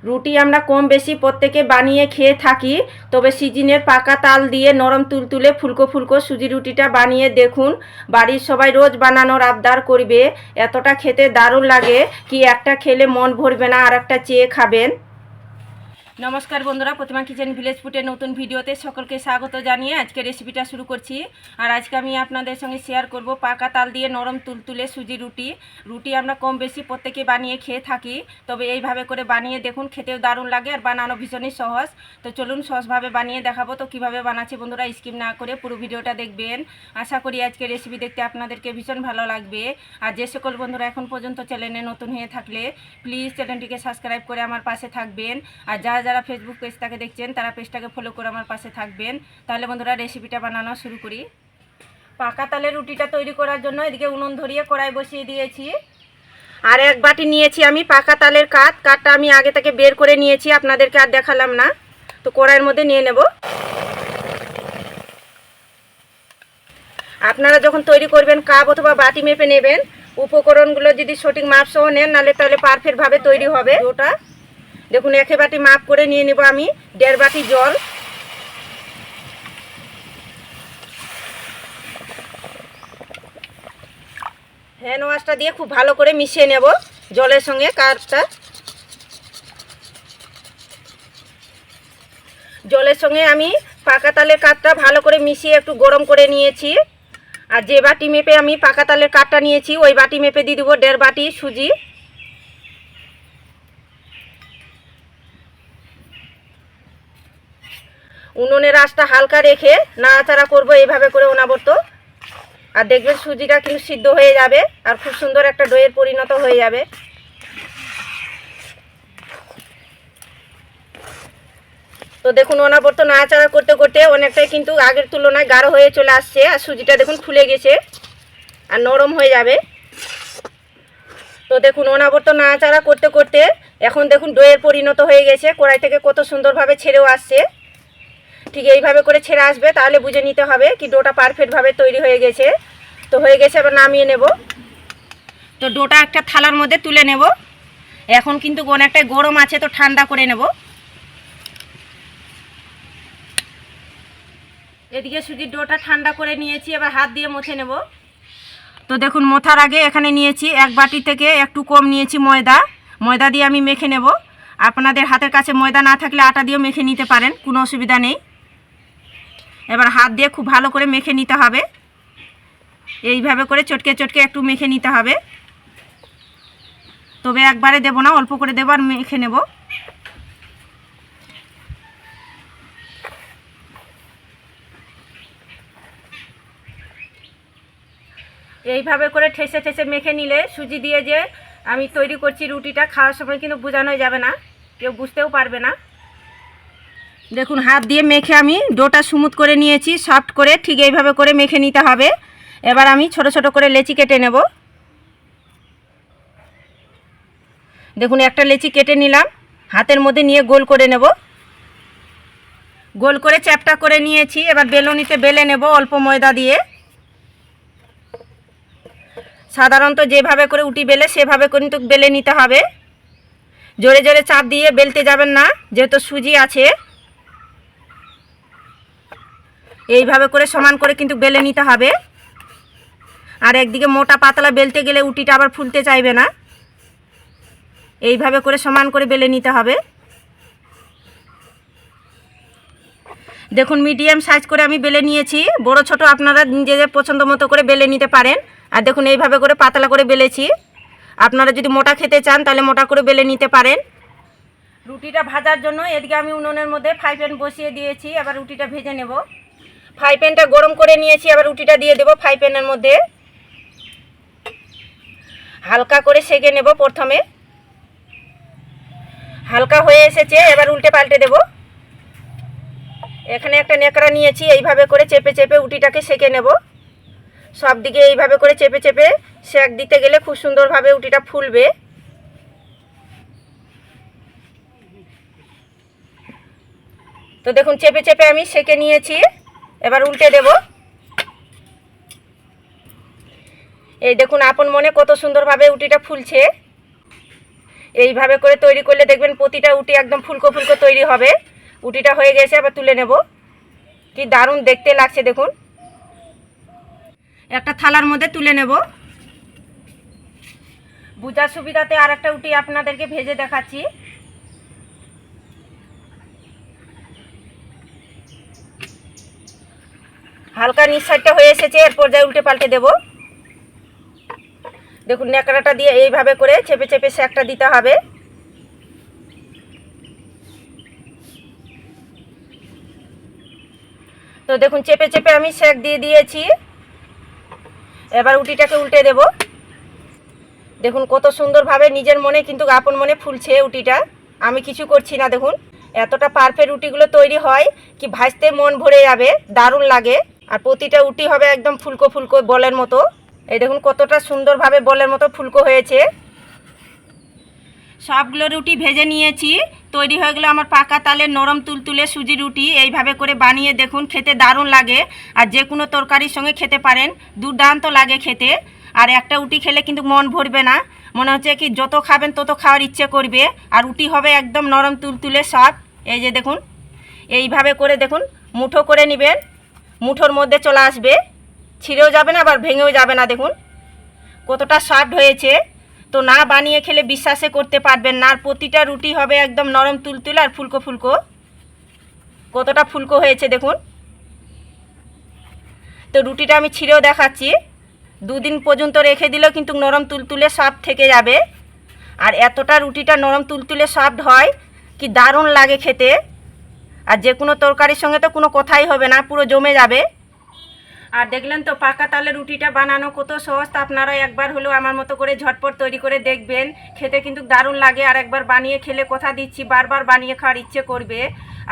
রুটি আমরা কম বেশি প্রত্যেকে বানিয়ে খেয়ে থাকি, তবে সিজনের পাকা তাল দিয়ে নরম তুলতুলে ফুলকো ফুলকো সুজি রুটিটা বানিয়ে দেখুন। বাড়ির সবাই রোজ বানানোর আবদার করবে, এতটা খেতে দারুণ লাগে কি একটা খেলে মন ভরবে না, আর একটা চেয়ে খাবেন। নমস্কার বন্ধুরা, প্রতিমা কিচেন ভিলেজ ফুডের নতুন ভিডিওতে সকলকে স্বাগত জানিয়ে আজকে রেসিপিটা শুরু করছি। আর আজকে আমি আপনাদের সঙ্গে শেয়ার করব পাকা তাল দিয়ে নরম তুলতুলে সুজি রুটি। রুটি আমরা কম বেশি প্রত্যেকে বানিয়ে খেয়ে থাকি, তবে এইভাবে করে বানিয়ে দেখুন, খেতেও দারুণ লাগে আর বানানো ভীষণই সহজ। তো চলুন সহজভাবে বানিয়ে দেখাবো। তো কিভাবে বানাচ্ছি বন্ধুরা, স্কিপ না করে পুরো ভিডিওটা দেখবেন। আশা করি আজকে রেসিপি দেখতে আপনাদেরকে ভীষণ ভালো লাগবে। আর যে সকল বন্ধুরা এখন পর্যন্ত চ্যানেলে নতুন হয়ে থাকলে প্লিজ চ্যানেলটিকে সাবস্ক্রাইব করে আমার পাশে থাকবেন। আর যারা ফেসবুক পেজটাকে দেখছেন তারা পেজটাকে ফলো করে আমার পাশে থাকবেন। তাহলে বন্ধুরা রেসিপিটা বানানো শুরু করি। পাকা তালের রুটিটা তৈরি করার জন্য এদিকে উনুন ধরিয়ে কড়াই বসিয়ে দিয়েছি। আর এক বাটি নিয়েছি আমি পাকা তালের কাঠটা আমি আগে থেকে বের করে নিয়েছি, আপনাদেরকে আর দেখালাম না। তো কড়াইয়ের মধ্যে নিয়ে নেব। আপনারা যখন তৈরি করবেন কাপ অথবা বাটি মেপে নেবেন। উপকরণগুলো যদি সঠিক মাপ সহ নেন, তাহলে পারফেক্টভাবে তৈরি হবে ওটা। দেখুন এক বাটি মাপ করে নিয়ে নেব আমি 1.5 বাটি জল। হ্যান্ড ওয়াশটা দিয়ে খুব ভালো করে মিশিয়ে নেব জলের সঙ্গে কাঠটা। জলের সঙ্গে আমি পাকা তালের কাঠটা ভালো করে মিশিয়ে একটু গরম করে নিয়েছি। আর যে বাটি মেপে আমি পাকা তালের কাঠটা নিয়েছি ওই বাটি মেপে দিয়ে দেবো 1.5 বাটি সুজি। উনুনের আঁচটা হালকা রেখে নাড়াচাড়া করবো এইভাবে করে অনবরত। আর দেখবেন সুজিটা কিন্তু সিদ্ধ হয়ে যাবে আর খুব সুন্দর একটা ডোয়ের পরিণত হয়ে যাবে। তো দেখুন অনবরত নাড়াচাড়া করতে করতে অনেকটাই কিন্তু আগের তুলনায় গাঢ় হয়ে চলে আসছে। আর সুজিটা দেখুন ফুলে গেছে আর নরম হয়ে যাবে। তো দেখুন অনবরত নাড়াচাড়া করতে করতে এখন দেখুন ডোয়ের পরিণত হয়ে গেছে। কড়াই থেকে কত সুন্দরভাবে ছেড়েও আসছে। ঠিক এইভাবে করে ছেড়ে আসবে, তাহলে বুঝে নিতে হবে কি ডোটা পারফেক্টভাবে তৈরি হয়ে গেছে। তো হয়ে গেছে, এবার নামিয়ে নেব। তো ডোটা একটা থালার মধ্যে তুলে নেব। এখন কিন্তু অনেকটাই গরম আছে, তো ঠান্ডা করে নেব। এদিকে সুজির ডোটা ঠান্ডা করে নিয়েছি, এবার হাত দিয়ে মুছে নেব। তো দেখুন মোথার আগে এখানে নিয়েছি 1 বাটি থেকে একটু কম নিয়েছি ময়দা দিয়ে আমি মেখে নেব। আপনাদের হাতের কাছে ময়দা না থাকলে আটা দিয়েও মেখে নিতে পারেন, কোনো অসুবিধা নেই। এবার হাত দিয়ে খুব ভালো করে মেখে নিতে হবে। এইভাবে করে চটকে চটকে একটু মেখে নিতে হবে, তবে একবারে দেব না, অল্প করে দেব আর মেখে নেব। এইভাবে করে ঠেসে ঠেসে মেখে নিলে সুজি দিয়ে যে আমি তৈরি করছি রুটিটা, খাওয়ার সময় কিন্তু বোঝানোই যাবে না, কেউ বুঝতেও পারবে না। দেখুন হাত দিয়ে মেখে আমি ডোটা স্মুথ করে নিয়েছি, সফট করে। ঠিক এইভাবে করে মেখে নিতে হবে। এবার আমি ছোট ছোট করে লেচি কেটে নেব। দেখুন একটা লেচি কেটে নিলাম, হাতের মধ্যে নিয়ে গোল করে নেব। গোল করে চ্যাপটা করে নিয়েছি। এবার বেলনিতে বেলে নেব অল্প ময়দা দিয়ে। সাধারণত যেভাবে করে উটি বেলে সেভাবে কিন্তু বেলে নিতে হবে। জোরে জোরে চাপ দিয়ে বেলতে যাবেন না, যেহেতু সুজি আছে। এইভাবে করে সমান করে কিন্তু বেলে নিতে হবে। আর একদিকে মোটা পাতলা বেলতে গেলে উটিটা আবার ফুলতে চাইবে না। এইভাবে করে সমান করে বেলে নিতে হবে। দেখুন মিডিয়াম সাইজ করে আমি বেলে নিয়েছি। বড় ছোট আপনারা নিজেদের পছন্দ মতো করে বেলে নিতে পারেন। আর দেখুন এইভাবে করে পাতলা করে বেলেছি। আপনারা যদি মোটা খেতে চান তাহলে মোটা করে বেলে নিতে পারেন। রুটিটা ভাজার জন্য এদিকে আমি উনুনের মধ্যে ফ্রাই প্যান বসিয়ে দিয়েছি। এবার রুটিটা ভেজে নেব। ফ্রাই প্যানটা গরম করে নিয়েছি, এবার রুটিটা দিয়ে দেব ফ্রাই প্যানের মধ্যে। হালকা করে সেঁকে নেব। প্রথমে হালকা হয়ে এসেছে, এবার উল্টে পাল্টে দেব। এখানে একটা নেকড়া নিয়েছি, এইভাবে করে চেপে চেপে উটিটাকে সেঁকে নেব। সব দিকে এইভাবে করে চেপে চেপে সেঁক দিতে গেলে খুব সুন্দরভাবে উটিটা ফুলবে। তো দেখুন চেপে চেপে আমি সেঁকে নিয়েছি, এবার উল্টে দেব। এই দেখুন আপন মনে কত সুন্দরভাবে উটিটা ফুলছে। এইভাবে করে তৈরি করলে দেখবেন প্রতিটা উটি একদম ফুলকো ফুলকো তৈরি হবে। উটিটা হয়ে গেছে, আবার তুলে নেব। কি দারুণ দেখতে লাগছে দেখুন। একটা থালার মধ্যে তুলে নেব। বোঝার সুবিধাতে আর একটা উটি আপনাদেরকে ভেজে দেখাচ্ছি। হালকা নিচ সাইডটা হয়ে এসেছে, এর পর্যায়ে উল্টে পাল্টে দেব। দেখুন ন্যাকড়াটা দিয়ে এইভাবে করে চেপে চেপে সেঁকটা দিতে হবে। তো দেখুন চেপে চেপে আমি সেঁক দিয়ে দিয়েছি। এবার উটিটাকে উল্টে দেব। দেখুন কত সুন্দরভাবে নিজের মনে কিন্তু আপন মনে ফুলছে উটিটা, আমি কিছু করছি না। দেখুন এতটা পারফেক্ট উটিগুলো তৈরি হয় কি ভাজতে মন ভরে যাবে, দারুণ লাগে। আর প্রতিটা উটি হবে একদম ফুলকো ফুলকো বলের মতো। এই দেখুন কতটা সুন্দরভাবে বলের মতো ফুলকো হয়েছে। সবগুলো রুটি ভেজে নিয়েছি, তৈরি হয়ে গেলো আমার পাকা তালের নরম তুলতুলে সুজি রুটি। এইভাবে করে বানিয়ে দেখুন, খেতে দারুণ লাগে। আর যে কোনো তরকারির সঙ্গে খেতে পারেন, দুর্দান্ত লাগে খেতে। আর একটা উটি খেলে কিন্তু মন ভরবে না, মনে হচ্ছে কি যত খাবেন তত খাওয়ার ইচ্ছে করবে। আর উটি হবে একদম নরম তুলতুলে সব। এই যে দেখুন এইভাবে করে দেখুন মুঠো করে নেবেন, মুঠোর মধ্যে চলে আসবে, ছিঁড়েও যাবে না আবার ভেঙেও যাবে না। দেখুন কতটা সফট হয়েছে, তো না বানিয়ে খেলে বিশ্বাসে করতে পারবেন না। আর প্রতিটা রুটি হবে একদম নরম তুলতুলে আর ফুলকো ফুলকো। কতটা ফুলকো হয়েছে দেখুন। তো রুটিটা আমি ছিঁড়েও দেখাচ্ছি। দুদিন পর্যন্ত রেখে দিলেও কিন্তু নরম তুলতুলে সফট থেকে যাবে। আর এতটা রুটিটা নরম তুলতুলে সফট হয় কি দারুণ লাগে খেতে। আর যে কোনো তরকারির সঙ্গে তো কোনো কথাই হবে না, পুরো জমে যাবে। আর দেখলেন তো পাকা তালের রুটিটা বানানো কত সহজ। তা আপনারা একবার হলেও আমার মতো করে ঝটপট তৈরি করে দেখবেন, খেতে কিন্তু দারুণ লাগে। আর একবার বানিয়ে খেলে কথা দিচ্ছি বারবার বানিয়ে খাওয়ার ইচ্ছে করবে।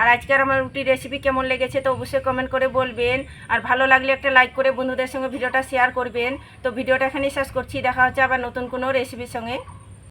আর আজকের আমার রুটির রেসিপি কেমন লেগেছে তো অবশ্যই কমেন্ট করে বলবেন। আর ভালো লাগলে একটা লাইক করে বন্ধুদের সঙ্গে ভিডিওটা শেয়ার করবেন। তো ভিডিওটা এখানেই শেষ করছি, দেখা হচ্ছে আবার নতুন কোনো রেসিপির সঙ্গে।